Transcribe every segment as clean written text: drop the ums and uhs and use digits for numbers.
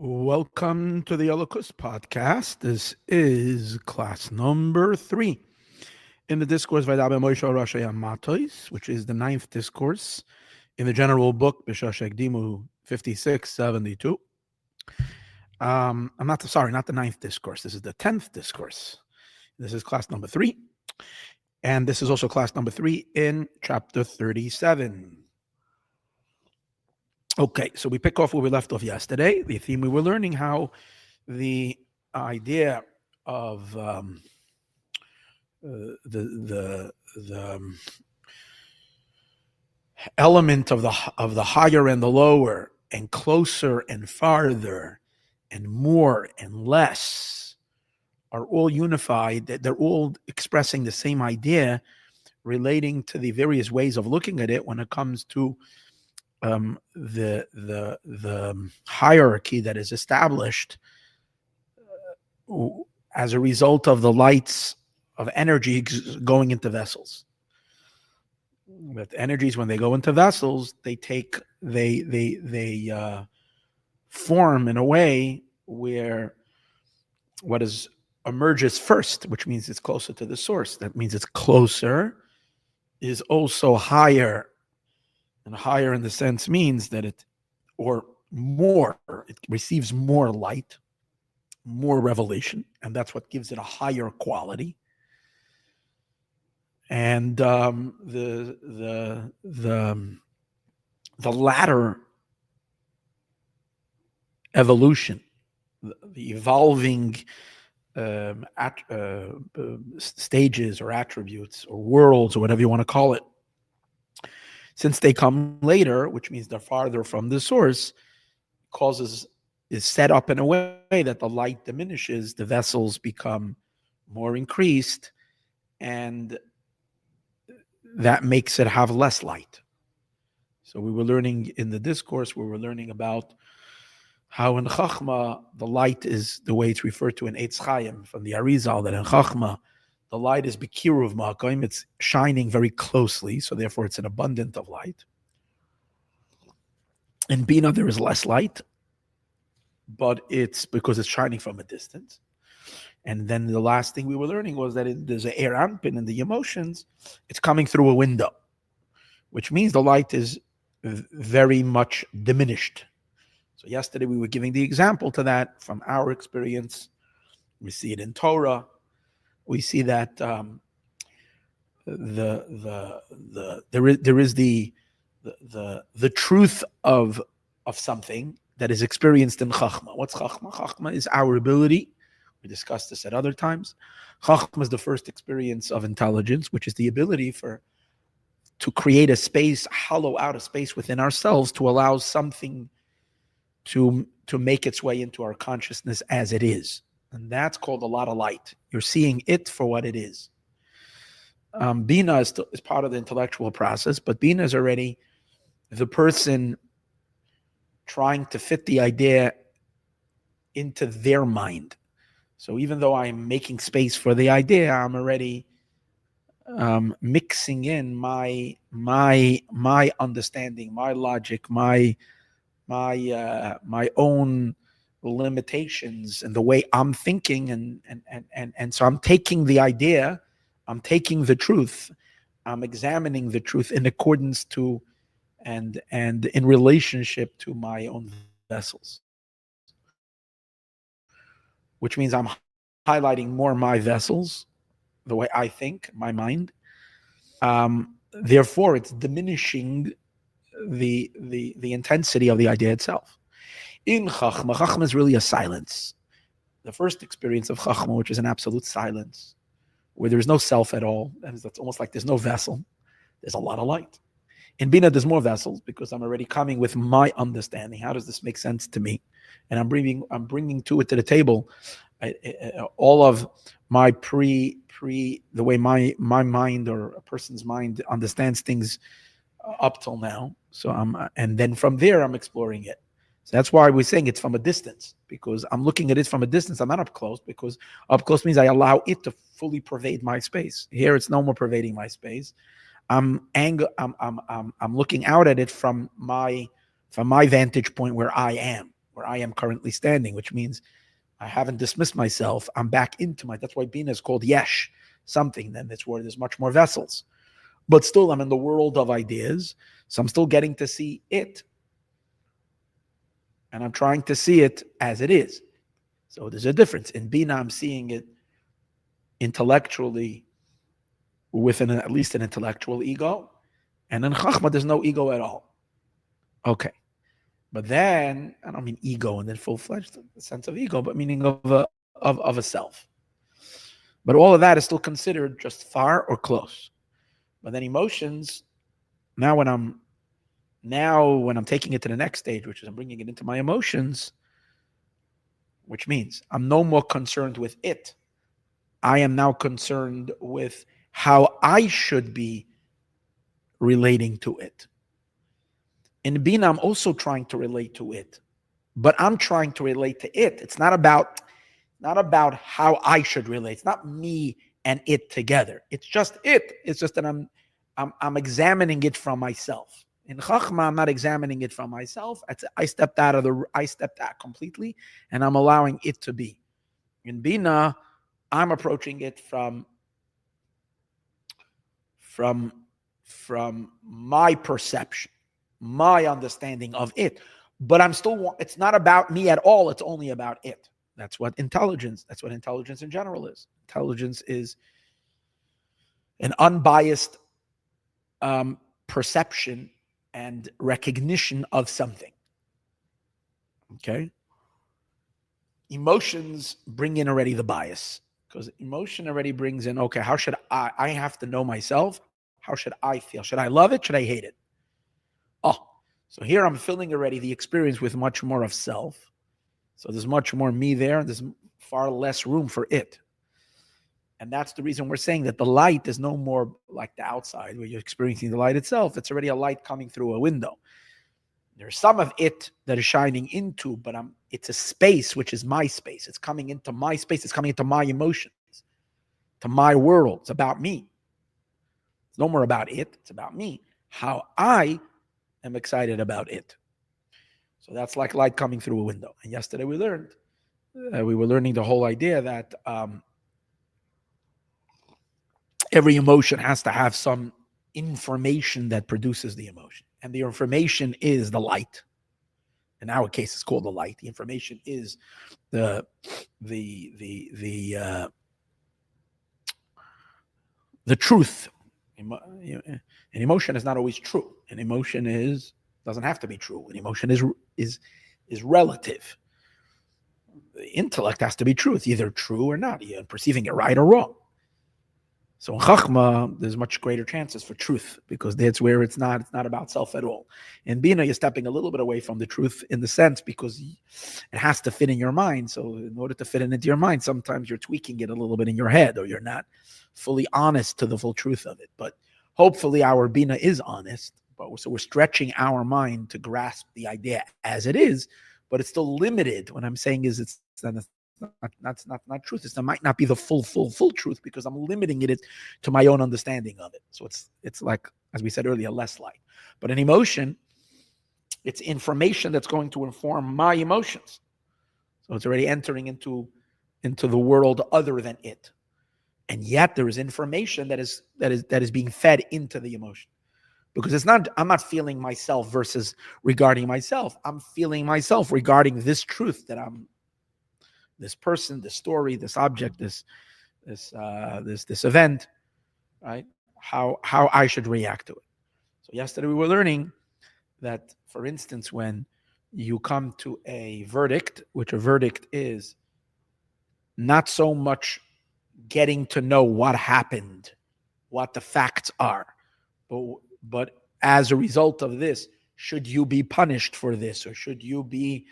Welcome to the Elokus podcast. This is class number 3 in the discourse Vaydaber Moshe Roshei Matois, which is the 9th discourse in the general book B'Shoshek Dimu 5672. I'm not the 9th discourse. This is the 10th discourse. This is class number 3, and this is also class number 3 in chapter 37. Okay, so we pick off where we left off yesterday. The theme we were learning how the idea of the element of the higher and the lower, and closer and farther, and more and less, are all unified. That they're all expressing the same idea, relating to the various ways of looking at it when it comes to the hierarchy that is established as a result of the lights of energy going into vessels. That energies, when they go into vessels, they form in a way where what emerges first, which means it's closer to the source. That means it's closer, is also higher. And higher in the sense means that it receives more light, more revelation, and that's what gives it a higher quality. And the latter evolution, the evolving stages or attributes or worlds or whatever you want to call it, since they come later, which means they're farther from the source, is set up in a way that the light diminishes, the vessels become more increased, and that makes it have less light. So we were learning in the discourse, about how in Chachma, the light is the way it's referred to in Eitz Chaim from the Arizal, that in Chachma, the light is Bekiruv Ma'akim, it's shining very closely, so therefore it's an abundance of light. In Bina, there is less light, but it's because it's shining from a distance. And then the last thing we were learning was that there's an air anpin in the emotions, it's coming through a window, which means the light is very much diminished. So yesterday we were giving the example to that from our experience. We see it in Torah. We see that there is the truth of something that is experienced in Chachma. What's Chachma? Chachma is our ability. We discussed this at other times. Chachma is the first experience of intelligence, which is the ability to create a space, hollow out a space within ourselves to allow something to make its way into our consciousness as it is. And that's called a lot of light. You're seeing it for what it is. Bina is part of the intellectual process, but Bina is already the person trying to fit the idea into their mind. So even though I'm making space for the idea, I'm already mixing in my understanding, my logic, my own limitations and the way I'm thinking, and so I'm taking the idea, I'm taking the truth, I'm examining the truth in accordance to and in relationship to my own vessels, which means I'm highlighting more my vessels, the way I think, my mind. Therefore, it's diminishing the intensity of the idea itself. In Chachma is really a silence. The first experience of Chachma, which is an absolute silence, where there's no self at all, and it's almost like there's no vessel. There's a lot of light. In Bina, there's more vessels because I'm already coming with my understanding. How does this make sense to me? And I'm bringing to the table all of my the way my mind or a person's mind understands things up till now. So and then from there I'm exploring it. So that's why we're saying it's from a distance, because I'm looking at it from a distance. I'm not up close, because up close means I allow it to fully pervade my space. Here, it's no more pervading my space. I'm looking out at it from my vantage point where I am where I am currently standing, which means I haven't dismissed myself. I'm back into that's why Bina is called Yesh, something. Then it's where there's much more vessels. But still, I'm in the world of ideas, so I'm still getting to see it. And I'm trying to see it as it is. So there's a difference. In Bina, I'm seeing it intellectually with at least an intellectual ego. And in Chachma, there's no ego at all. Okay. But then, I don't mean ego in the full-fledged sense of ego, but meaning of a self. But all of that is still considered just far or close. But then emotions, now when I'm taking it to the next stage, which is I'm bringing it into my emotions, which means I'm no more concerned with it. I am now concerned with how I should be relating to it. In Bina, I'm also trying to relate to it, but I'm trying to relate to it. It's not about how I should relate. It's not me and it together. It's just it. It's just that I'm examining it from myself. In Chachma, I'm not examining it from myself. I stepped out completely, and I'm allowing it to be. In Bina, I'm approaching it from my perception, my understanding of it. But it's not about me at all. It's only about it. That's what intelligence in general is. Intelligence is an unbiased perception and recognition of something. Okay? Emotions bring in already the bias, because emotion already brings in, okay, how should I have to know myself. How should I feel? Should I love it? Should I hate it? Oh, so here I'm filling already the experience with much more of self. So there's much more me there, and there's far less room for it. And that's the reason we're saying that the light is no more like the outside where you're experiencing the light itself. It's already a light coming through a window. There's some of it that is shining into, but it's a space, which is my space. It's coming into my space. It's coming into my emotions, to my world. It's about me. It's no more about it. It's about me. How I am excited about it. So that's like light coming through a window. And yesterday we were learning the whole idea that every emotion has to have some information that produces the emotion. And the information is the light. In our case, it's called the light. The information is the truth. An emotion is not always true. An emotion doesn't have to be true. An emotion is relative. The intellect has to be true. It's either true or not. You're perceiving it right or wrong. So in Chachma, there's much greater chances for truth, because that's where it's not about self at all. In Bina, you're stepping a little bit away from the truth in the sense because it has to fit in your mind. So in order to fit it into your mind, sometimes you're tweaking it a little bit in your head, or you're not fully honest to the full truth of it. But hopefully our Bina is honest. So we're stretching our mind to grasp the idea as it is, but it's still limited. What I'm saying is it's not truth. It might not be the full truth, because I'm limiting it to my own understanding of it. So it's like, as we said earlier, less light. But an emotion, it's information that's going to inform my emotions. So it's already entering into the world other than it. And yet there is information that is being fed into the emotion. Because I'm not feeling myself versus regarding myself. I'm feeling myself regarding this truth that this person, this story, this object, this event, right? How I should react to it. So yesterday we were learning that, for instance, when you come to a verdict, which a verdict is not so much getting to know what happened, what the facts are, but as a result of this, should you be punished for this, or should you be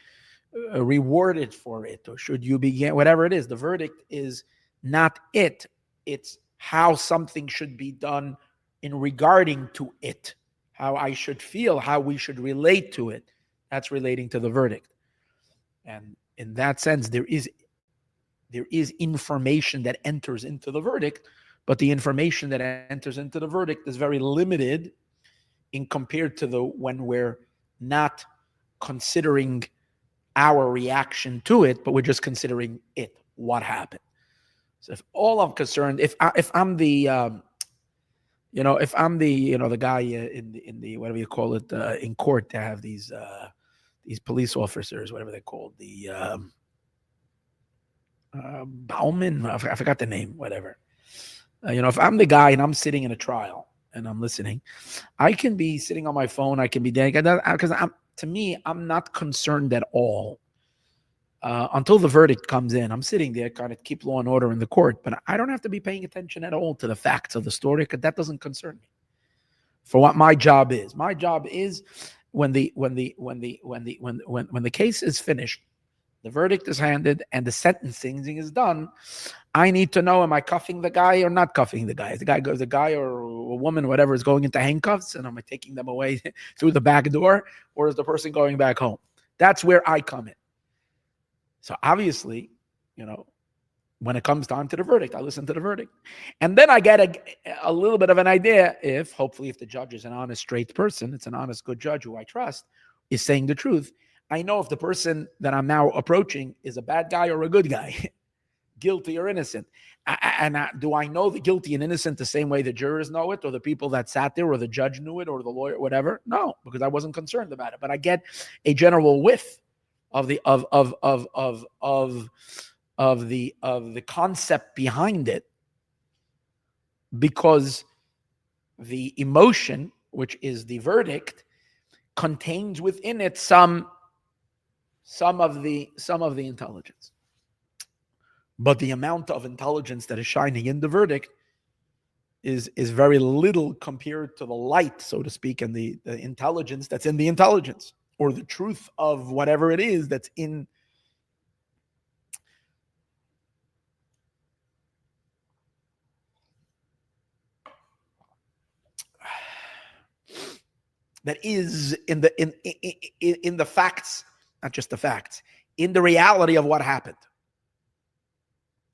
rewarded for it, or should you be, whatever it is. The verdict is not it. It's how something should be done in regarding to it, how I should feel, how we should relate to it. That's relating to the verdict. And in that sense, there is information that enters into the verdict, but the information that enters into the verdict is very limited in compared to when we're not considering our reaction to it, but we're just considering it, what happened. So if all I'm concerned, if I'm the if I'm the the guy in the whatever you call it in court, to have these police officers, whatever they're called, the Bauman, I forgot the name, whatever. If I'm the guy and I'm sitting in a trial and I'm listening, I can be sitting on my phone, I can be dead, because I'm not concerned at all until the verdict comes in. I'm sitting there, kind of keep law and order in the court, but I don't have to be paying attention at all to the facts of the story, because that doesn't concern me. For what my job is, when the case is finished, the verdict is handed, and the sentencing is done, I need to know, am I cuffing the guy or not cuffing the guy? Is the guy or a woman, whatever, is going into handcuffs, and am I taking them away through the back door, or is the person going back home? That's where I come in. So obviously, when it comes time to the verdict, I listen to the verdict. And then I get a little bit of an idea if the judge is an honest, straight person, it's an honest, good judge who I trust, is saying the truth. I know if the person that I'm now approaching is a bad guy or a good guy, guilty or innocent. Do I know the guilty and innocent the same way the jurors know it, or the people that sat there, or the judge knew it, or the lawyer, whatever? No, because I wasn't concerned about it. But I get a general whiff of the concept behind it, because the emotion, which is the verdict, contains within it some of the intelligence. But the amount of intelligence that is shining in the verdict is very little compared to the light, so to speak, and the intelligence that's in the intelligence, or the truth of whatever it is that's in. That is in the facts, not just the facts, in the reality of what happened.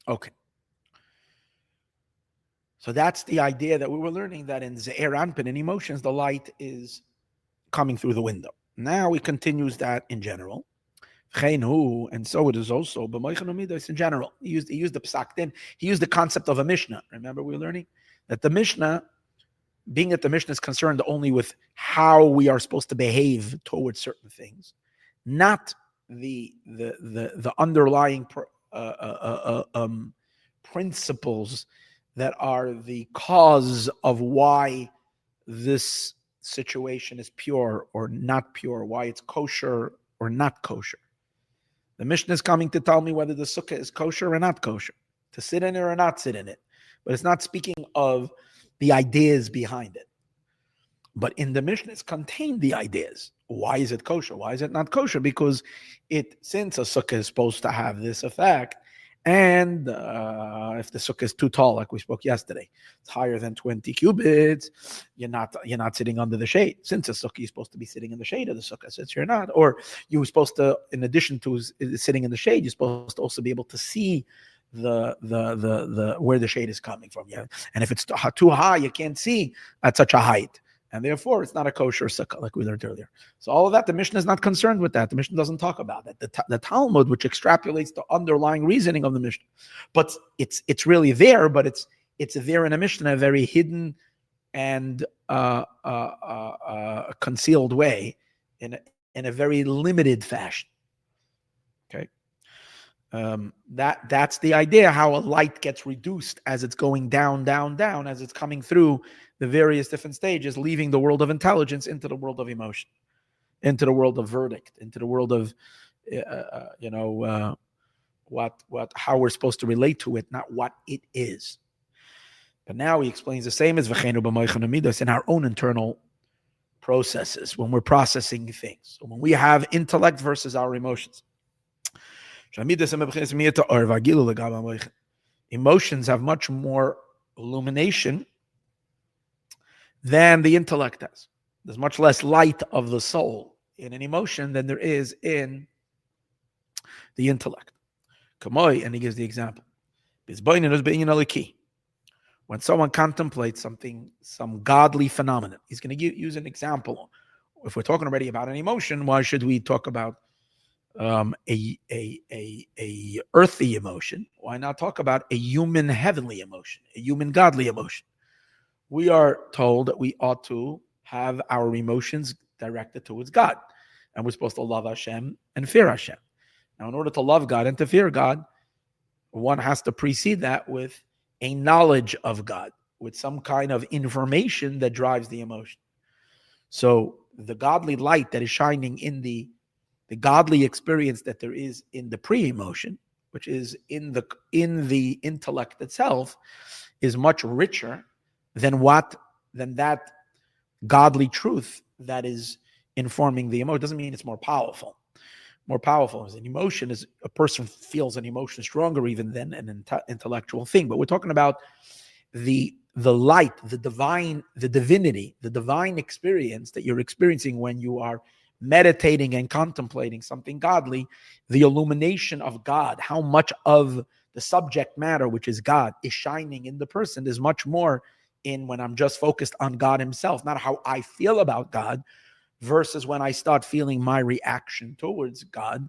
Okay. So that's the idea that we were learning, that in Ze'er Anpin, in emotions, the light is coming through the window. Now he continues that in general. And so it is also in general. He used the psak din. He used the concept of a Mishnah. Remember, we were learning that the Mishnah, being that the Mishnah is concerned only with how we are supposed to behave towards certain things, not the underlying principles that are the cause of why this situation is pure or not pure, why it's kosher or not kosher. The Mishnah is coming to tell me whether the sukkah is kosher or not kosher, to sit in it or not sit in it. But it's not speaking of the ideas behind it. But in the Mishnah, it's contained the ideas. Why is it kosher? Why is it not kosher? Because since a sukkah is supposed to have this effect, and if the sukkah is too tall, like we spoke yesterday, it's higher than 20 cubits, you're not sitting under the shade. Since a sukkah, you're supposed to be sitting in the shade of the sukkah, since you're not. Or you're supposed to, in addition to sitting in the shade, you're supposed to also be able to see the where the shade is coming from. Yeah, and if it's too high, you can't see at such a height, and therefore it's not a kosher sukkah, like we learned earlier. So all of that, the Mishnah is not concerned with that. The Mishnah doesn't talk about that. The Talmud, which extrapolates the underlying reasoning of the Mishnah, but it's really there, but it's there in a Mishnah, a very hidden and concealed way, in a very limited fashion. Okay. That's the idea, how a light gets reduced as it's going down, as it's coming through the various different stages, leaving the world of intelligence into the world of emotion, into the world of verdict, into the world of how we're supposed to relate to it, not what it is. But now he explains the same as in our own internal processes, when we're processing things. So when we have intellect versus our emotions. Emotions have much more illumination than the intellect has. There's much less light of the soul in an emotion than there is in the intellect. And he gives the example. When someone contemplates something, some godly phenomenon, he's going to use an example. If we're talking already about an emotion, why should we talk about a earthly emotion? Why not talk about a human heavenly emotion, a human godly emotion? We are told that we ought to have our emotions directed towards God, and we're supposed to love Hashem and fear Hashem. Now, in order to love God and to fear God, one has to precede that with a knowledge of God, with some kind of information that drives the emotion. So the godly light that is shining in the godly experience that there is in the pre-emotion, which is in the intellect itself, is much richer than that godly truth that is informing the emotion. It doesn't mean it's more powerful. More powerful is an emotion. Is a person feels an emotion stronger even than an intellectual thing. But we're talking about the light, the divine, the divinity, the divine experience that you're experiencing when you are meditating and contemplating something godly, the illumination of God, how much of the subject matter, which is God, is shining in the person, is much more in when I'm just focused on God himself, not how I feel about God, versus when I start feeling my reaction towards God,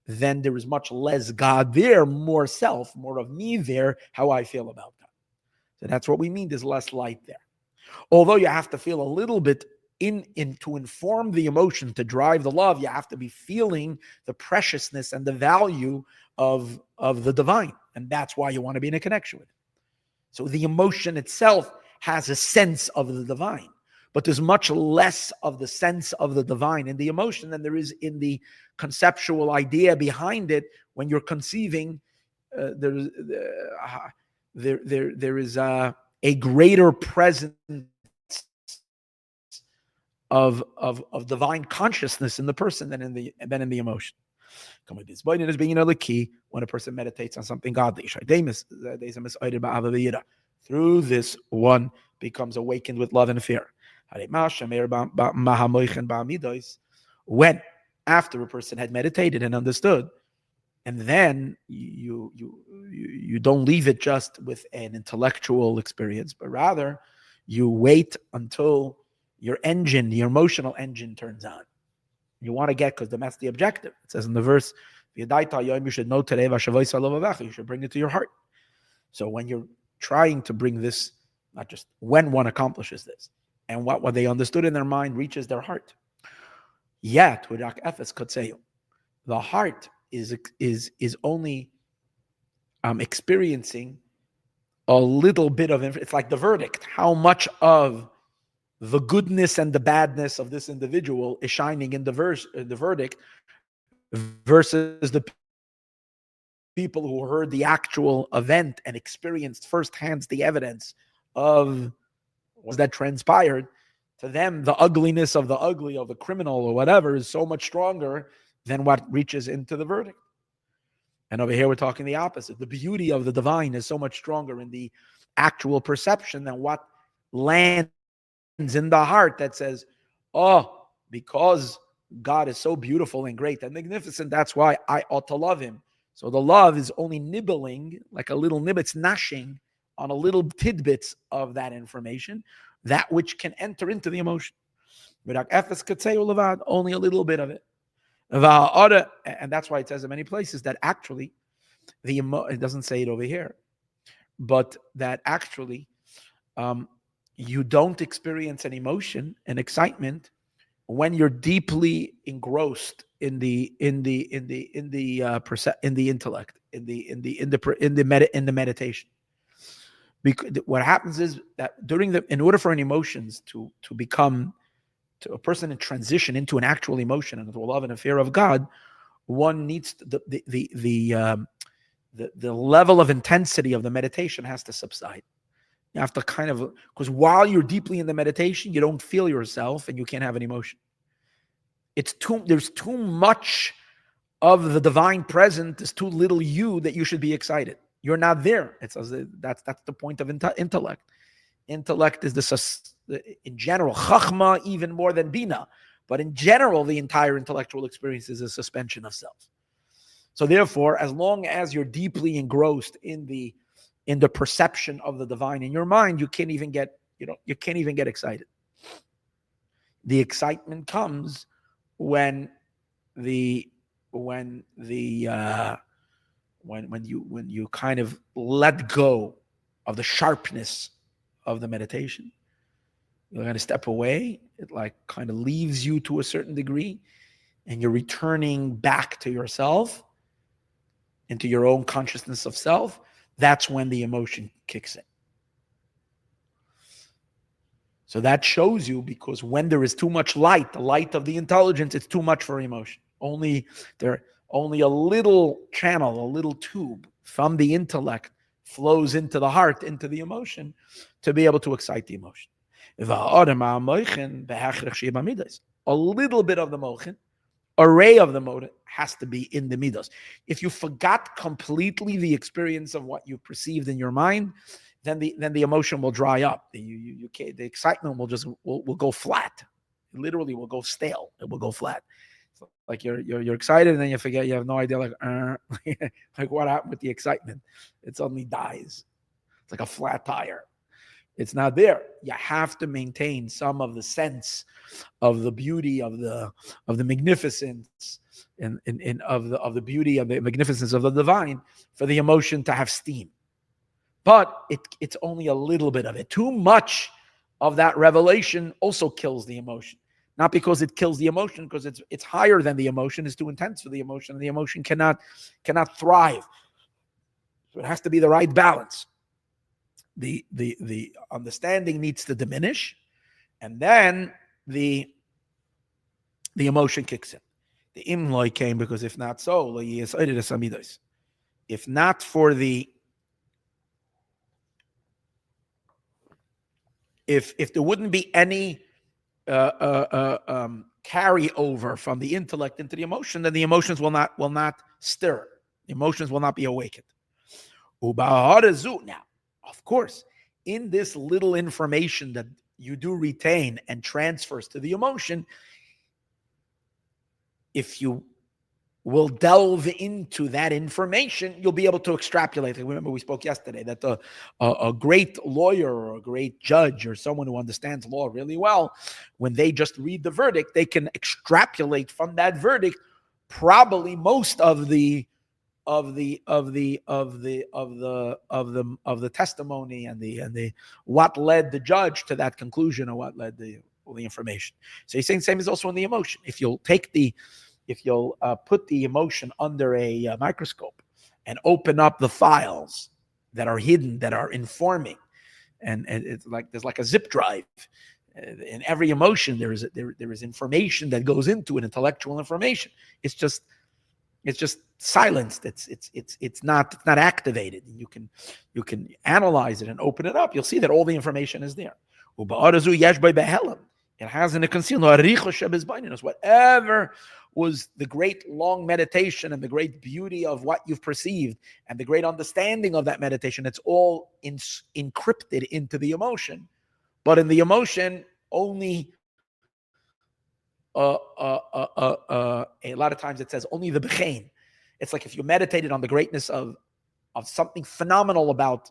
then there is much less God there, more self, more of me there, how I feel about God. So that's what we mean. There's less light there. Although you have to feel a little bit in to inform the emotion, to drive the love, you have to be feeling the preciousness and the value of the divine. And that's why you want to be in a connection with it. So the emotion itself has a sense of the divine, but there's much less of the sense of the divine in the emotion than there is in the conceptual idea behind it. When you're conceiving, there is a greater presence of divine consciousness in the person than in the emotion. When a person meditates on something godly, through this one becomes awakened with love and fear. When after a person had meditated and understood, and then you don't leave it just with an intellectual experience, but rather you wait until your engine, your emotional engine, turns on. You want to get, because that's the objective. It says in the verse, you should know today, you should bring it to your heart. So when you're trying to bring this, not just when one accomplishes this, and what they understood in their mind reaches their heart. Yet, the heart is only experiencing a little bit of it's like the verdict. How much of the goodness and the badness of this individual is shining in the verdict, versus the people who heard the actual event and experienced firsthand the evidence of what that transpired. To them, the ugliness of the ugly, of the criminal or whatever, is so much stronger than what reaches into the verdict. And over here, we're talking the opposite. The beauty of the divine is so much stronger in the actual perception than what lands in the heart that says, oh, because God is so beautiful and great and magnificent, that's why I ought to love him. So the love is only nibbling, like a little nib, it's gnashing on a little tidbits of that information, that which can enter into the emotion. Only a little bit of it. And that's why it says in many places that actually, it doesn't say it over here, but that actually you don't experience an emotion, an excitement, when you're deeply engrossed in the intellect, in the meditation. Because what happens is that in order for an emotions to become, to a person in transition into an actual emotion and into a love and a fear of God, one needs the level of intensity of the meditation has to subside. You have to kind of, because while you're deeply in the meditation, you don't feel yourself and you can't have an emotion. There's too much of the divine present, there's too little you that you should be excited. You're not there. That's the point of intellect. Intellect is in general, chachma even more than bina, but in general, the entire intellectual experience is a suspension of self. So therefore, as long as you're deeply engrossed in the perception of the divine in your mind, you can't even get excited. The excitement comes when when you kind of let go of the sharpness of the meditation, you're going to step away. It like kind of leaves you to a certain degree, and you're returning back to yourself, into your own consciousness of self. That's when the emotion kicks in. So that shows you, because when there is too much light, the light of the intelligence, it's too much for emotion. Only a little channel, a little tube from the intellect flows into the heart, into the emotion, to be able to excite the emotion. A little bit of the mochin, array of the motive, has to be in the midos. If you forgot completely the experience of what you perceived in your mind, then the emotion will dry up. The excitement will go flat. It literally will go stale. It will go flat. So like you're excited, and then you forget. You have no idea, like what happened with the excitement. It suddenly dies. It's like a flat tire. It's not there. You have to maintain some of the sense of the beauty of the magnificence and of the beauty of the magnificence of the divine for the emotion to have steam. But it's only a little bit of it. Too much of that revelation also kills the emotion. Not because it kills the emotion, because it's higher than the emotion, it's too intense for the emotion, and the emotion cannot thrive. So it has to be the right balance. The understanding needs to diminish, and then the emotion kicks in. The imloi came because if not so, if not for the if there wouldn't be any carryover from the intellect into the emotion, then the emotions will not stir. The emotions will not be awakened. Now, of course, in this little information that you do retain and transfers to the emotion, if you will delve into that information, you'll be able to extrapolate. Remember, we spoke yesterday that a great lawyer or a great judge or someone who understands law really well, when they just read the verdict, they can extrapolate from that verdict probably most of the testimony and the what led the judge to that conclusion, or what led the information. So he's saying the same is also in the emotion. If you'll put the emotion under a microscope and open up the files that are hidden, that are informing, and it's like there's like a zip drive. In every emotion, there is information that goes into it, intellectual information. It's just silenced. It's not activated. You can analyze it and open it up. You'll see that all the information is there. It has in a concealment whatever was the great long meditation and the great beauty of what you've perceived and the great understanding of that meditation. It's all encrypted into the emotion, but in the emotion only. A lot of times it says only the bechein. It's like if you meditated on the greatness of something phenomenal about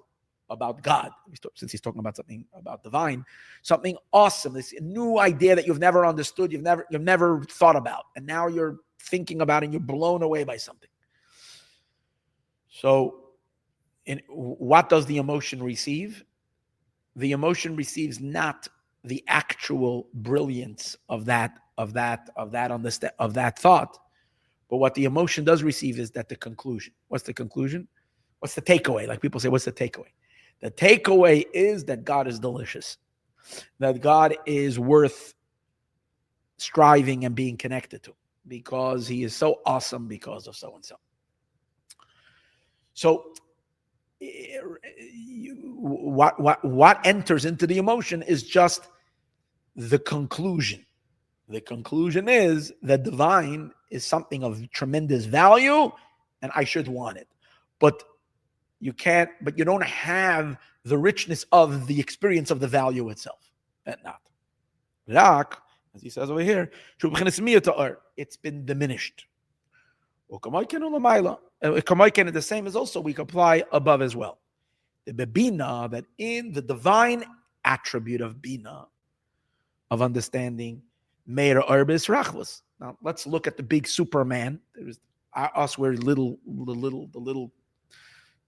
God, since he's talking about something about divine, something awesome, this new idea that you've never understood, you've never thought about, and now you're thinking about it and you're blown away by something. So, what does the emotion receive? The emotion receives not the actual brilliance of that thought, but what the emotion does receive is that the conclusion. What's the conclusion? What's the takeaway? Like people say, what's the takeaway? The takeaway is that God is delicious, that God is worth striving and being connected to, because he is so awesome because of so and so. So what enters into the emotion is just the conclusion. The conclusion is that divine is something of tremendous value, and I should want it. But you don't have the richness of the experience of the value itself. That not. Rak, as he says over here, it's been diminished. The same is also we can apply above as well. The bebina, that in the divine attribute of bina, of understanding, Meir Orbis Rachvus. Now let's look at the big Superman. Us, we're the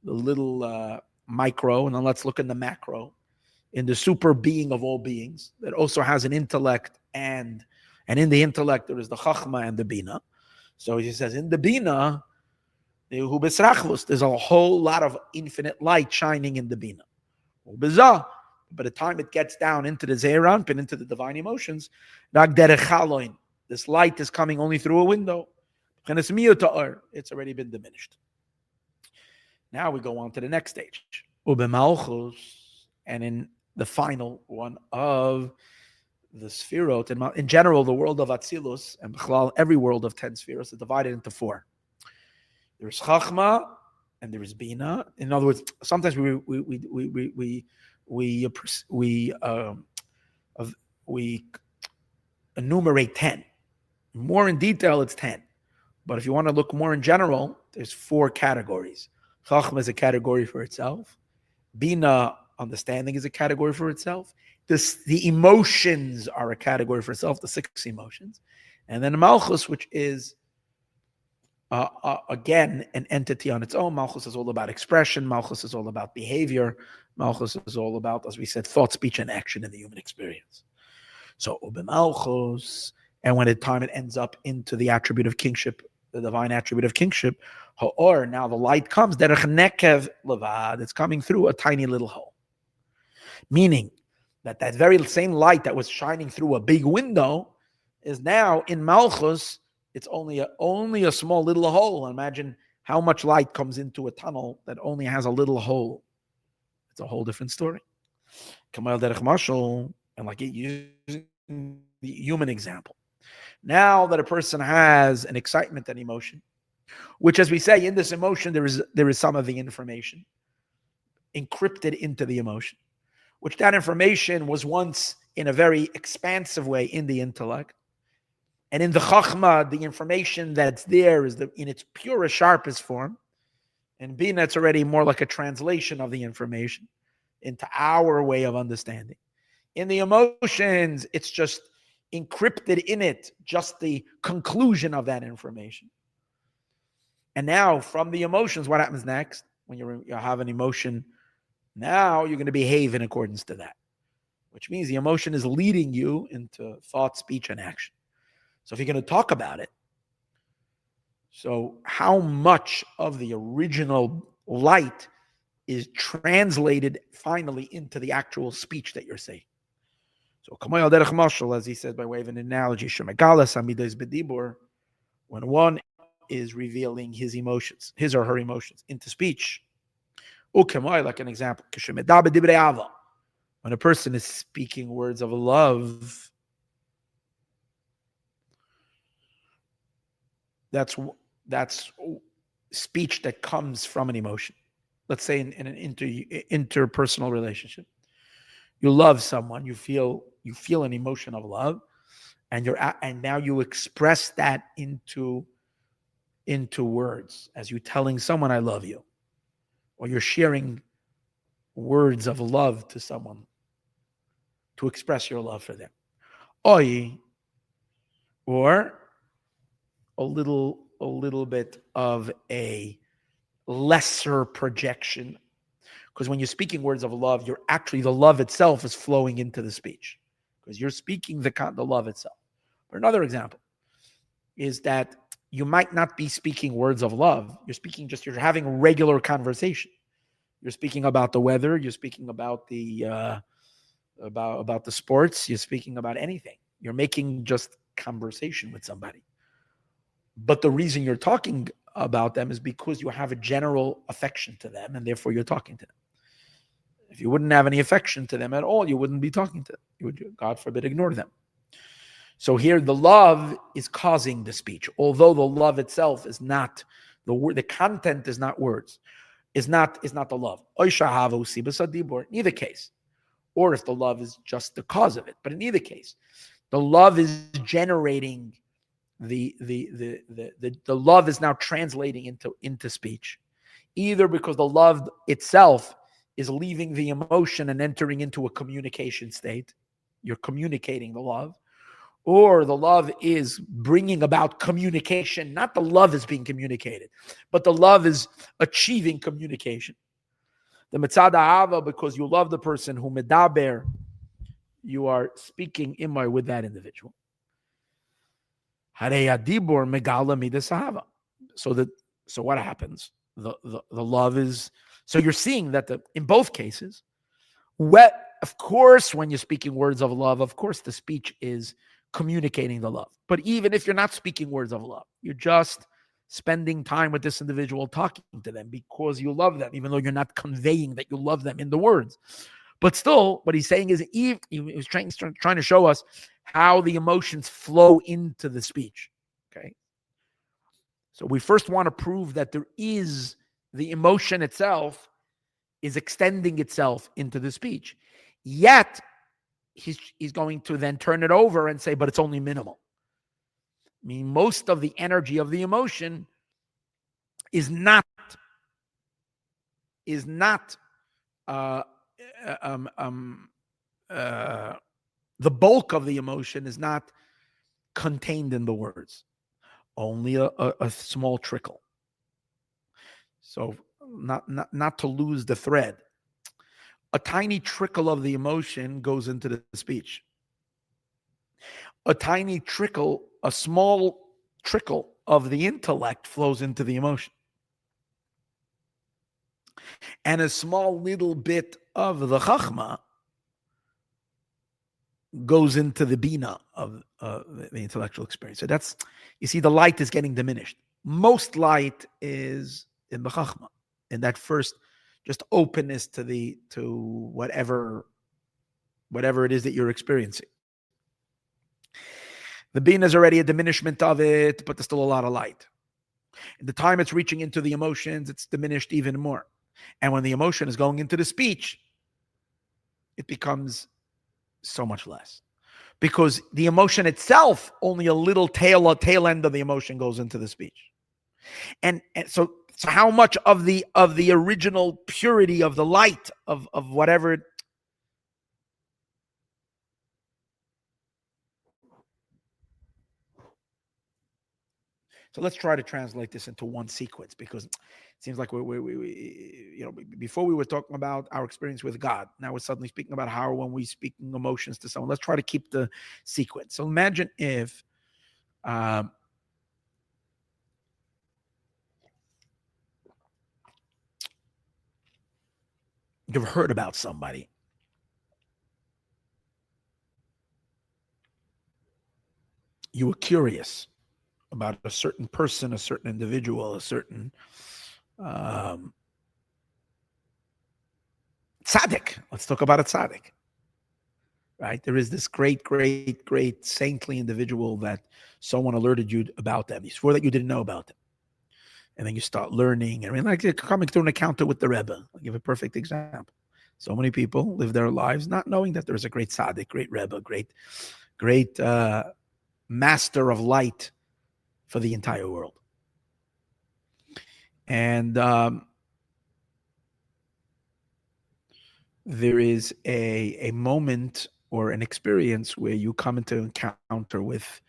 little micro, and then let's look in the macro, in the super being of all beings that also has an intellect, and in the intellect there is the chachma and the bina. So he says in the bina, there's a whole lot of infinite light shining in the bina. By the time it gets down into the Zeranp and into the divine emotions, this light is coming only through a window. It's already been diminished. Now we go on to the next stage. And in the final one of the Sfirot, in general, the world of Atzilus, and every world of 10 Sfiros is divided into 4. There's Chachma and there is Bina. In other words, sometimes we enumerate 10. More in detail, it's 10. But if you want to look more in general, there's 4 categories. Chachma is a category for itself. Bina, understanding, is a category for itself. The emotions are a category for itself, the 6 emotions. And then Malchus, which is, again, an entity on its own. Malchus is all about expression. Malchus is all about behavior. Malchus is all about, as we said, thought, speech, and action in the human experience. So, Malchus, and when the time it ends up into the attribute of kingship, the divine attribute of kingship, or now the light comes, derech nekev levad, it's coming through a tiny little hole. Meaning that very same light that was shining through a big window is now in Malchus, it's only a small little hole. Imagine how much light comes into a tunnel that only has a little hole. It's a whole different story. Kamal derech mashal, and like it using the human example. Now that a person has an excitement and emotion, which, as we say, in this emotion there is some of the information encrypted into the emotion, which that information was once in a very expansive way in the intellect. And in the Chachma, the information that's there is in its purest, sharpest form. And Bina, it's already more like a translation of the information into our way of understanding. In the emotions, it's just encrypted in it, just the conclusion of that information. And now, from the emotions, what happens next? When you have an emotion, now you're going to behave in accordance to that, which means the emotion is leading you into thought, speech, and action. So if you're going to talk about it, so how much of the original light is translated finally into the actual speech that you're saying? So, as he said by way of an analogy, when one is revealing his emotions, his or her emotions, into speech, like an example, when a person is speaking words of love, that's speech that comes from an emotion. Let's say in an interpersonal relationship, you love someone, you feel an emotion of love, and now you express that into words as you're telling someone I love you, or you're sharing words of love to someone to express your love for them, or a little bit of a lesser projection, because when you're speaking words of love, you're actually, the love itself is flowing into the speech, because you're speaking the love itself. But another example is that you might not be speaking words of love. You're having regular conversation. You're speaking about the weather. You're speaking about the about the sports. You're speaking about anything. You're making just conversation with somebody. But the reason you're talking about them is because you have a general affection to them, and therefore you're talking to them. If you wouldn't have any affection to them at all, you wouldn't be talking to them. You would, God forbid, ignore them. So here the love is causing the speech, although the love itself is not the word. The content is not words. Is not the love. In either case, or if the love is just the cause of it. But in either case, the love is generating the love is now translating into speech, either because the love itself is leaving the emotion and entering into a communication state. You're communicating the love. or the love is bringing about communication. Not the love is being communicated, but the love is achieving communication. The mitzad ahava, because you love the person who medaber, you are speaking imay with that individual. Harei adibur megala midas ahava. So what happens? The love is, so you're seeing that in both cases, of course, when you're speaking words of love, of course the speech is communicating the love. But even if you're not speaking words of love, you're just spending time with this individual, talking to them because you love them, even though you're not conveying that you love them in the words. But still, what he's saying is he was trying to show us how the emotions flow into the speech. Okay. So we first want to prove that there is the emotion itself is extending itself into the speech. Yet, he's going to then turn it over and say, but it's only minimal. I mean, most of the energy of the emotion is not the bulk of the emotion is not contained in the words. Only a small trickle. So not to lose the thread. A tiny trickle of the emotion goes into the speech. A tiny trickle, a small trickle of the intellect flows into the emotion. And a small little bit of the chachma goes into the bina of the intellectual experience. So that's, you see, the light is getting diminished. Most light is in the chachma, in that first just openness to whatever it is that you're experiencing. The bina is already a diminishment of it, but there's still a lot of light. And the time it's reaching into the emotions, it's diminished even more. And when the emotion is going into the speech, it becomes so much less. Because the emotion itself, only a little tail end of the emotion goes into the speech. And so how much of the original purity of the light of whatever it, so let's try to translate this into one sequence, because it seems like we before we were talking about our experience with God. Now we're suddenly speaking about how when we speaking emotions to someone. Let's try to keep the sequence. So imagine if you've heard about somebody. You were curious about a certain person, a certain individual, a certain tzaddik. Let's talk about a tzaddik, right? There is this great saintly individual that someone alerted you about them. You swore that you didn't know about them. And then you start learning. I mean, like coming through an encounter with the Rebbe. I'll give a perfect example. So many people live their lives not knowing that there is a great tzaddik, great Rebbe, great master of light for the entire world. And there is a moment or an experience where you come into encounter with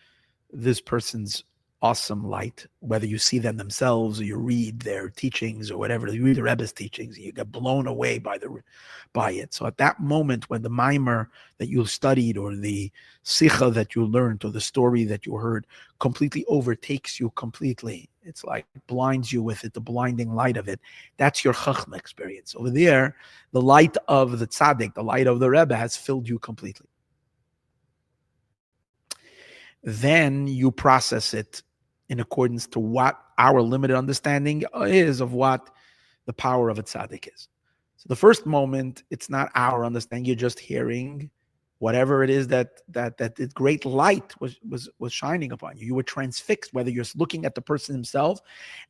this person's awesome light, whether you see them themselves or you read their teachings or whatever, you read the Rebbe's teachings, you get blown away by it. So at that moment when the Maayor that you studied or the Sikha that you learned or the story that you heard completely overtakes you completely, it's like it blinds you with it, the blinding light of it, that's your Chachma experience. Over there, the light of the Tzaddik, the light of the Rebbe has filled you completely. Then you process it in accordance to what our limited understanding is of what the power of a tzaddik is. So the first moment, it's not our understanding. You're just hearing whatever it is that great light was shining upon you. You were transfixed, whether you're looking at the person himself,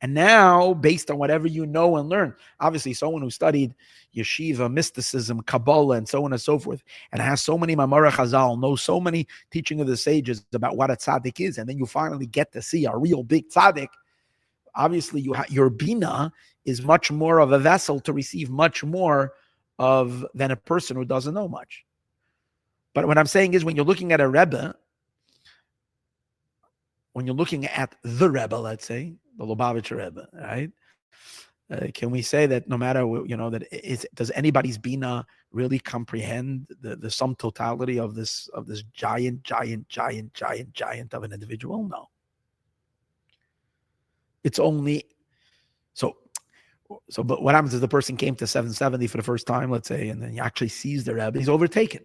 and now based on whatever you know and learn. Obviously, someone who studied yeshiva, mysticism, Kabbalah, and so on and so forth, and has so many Maamor Chazal, knows so many teaching of the sages about what a tzaddik is, and then you finally get to see a real big tzaddik. Obviously, your bina is much more of a vessel to receive much more than a person who doesn't know much. But what I'm saying is, when you're looking at a Rebbe, when you're looking at the Rebbe, let's say, the Lubavitcher Rebbe, right? Can we say that no matter, does anybody's Bina really comprehend the sum totality of this giant of an individual? No. It's only so. But what happens is the person came to 770 for the first time, let's say, and then he actually sees the Rebbe, he's overtaken.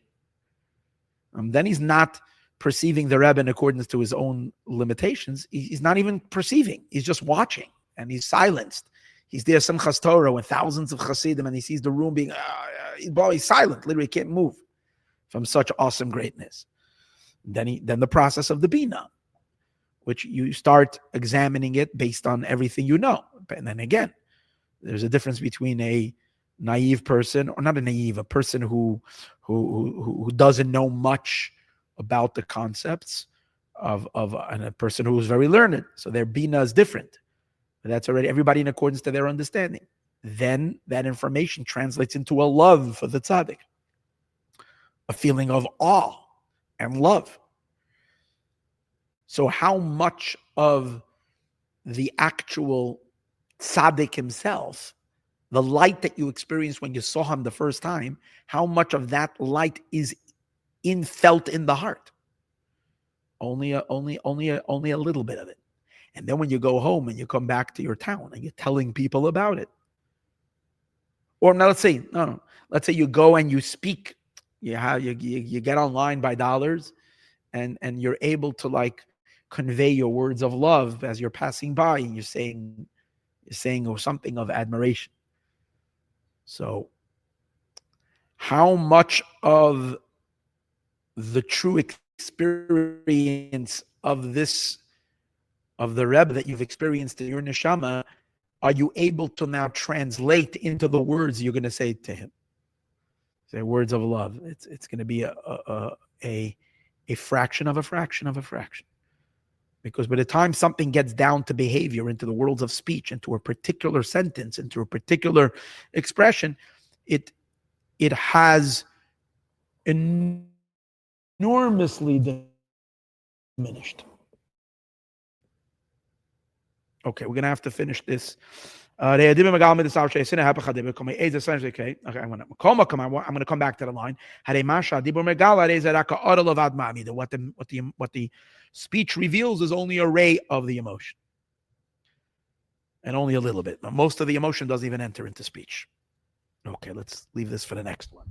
Then he's not perceiving the Rebbe in accordance to his own limitations. He's not even perceiving. He's just watching, and he's silenced. He's there, Simchas Torah, with thousands of Hasidim, and he sees the room being, he's silent, literally can't move from such awesome greatness. Then the process of the Bina, which you start examining it based on everything you know. And then again, there's a difference between a naive person, or not a person who doesn't know much about the concepts and a person who is very learned. So their Bina is different. But that's already everybody in accordance to their understanding. Then that information translates into a love for the tzaddik, a feeling of awe and love. So how much of the actual tzaddik himself, the light that you experienced when you saw him the first time, how much of that light is felt in the heart? Only a little bit of it. And then when you go home and you come back to your town and you're telling people about it, or now let's say you go and you speak, you get online by dollars, and you're able to convey your words of love as you're passing by, and you're saying something of admiration. So how much of the true experience of the Rebbe that you've experienced in your neshama are you able to now translate into the words you're going to say to him? Say words of love. It's going to be a fraction of a fraction of a fraction. Because by the time something gets down to behavior, into the worlds of speech, into a particular sentence, into a particular expression, it has enormously diminished. Okay, we're going to have to finish this. Okay, I'm going to come back to the line. What the speech reveals is only a ray of the emotion. And only a little bit. Most of the emotion doesn't even enter into speech. Okay, let's leave this for the next one.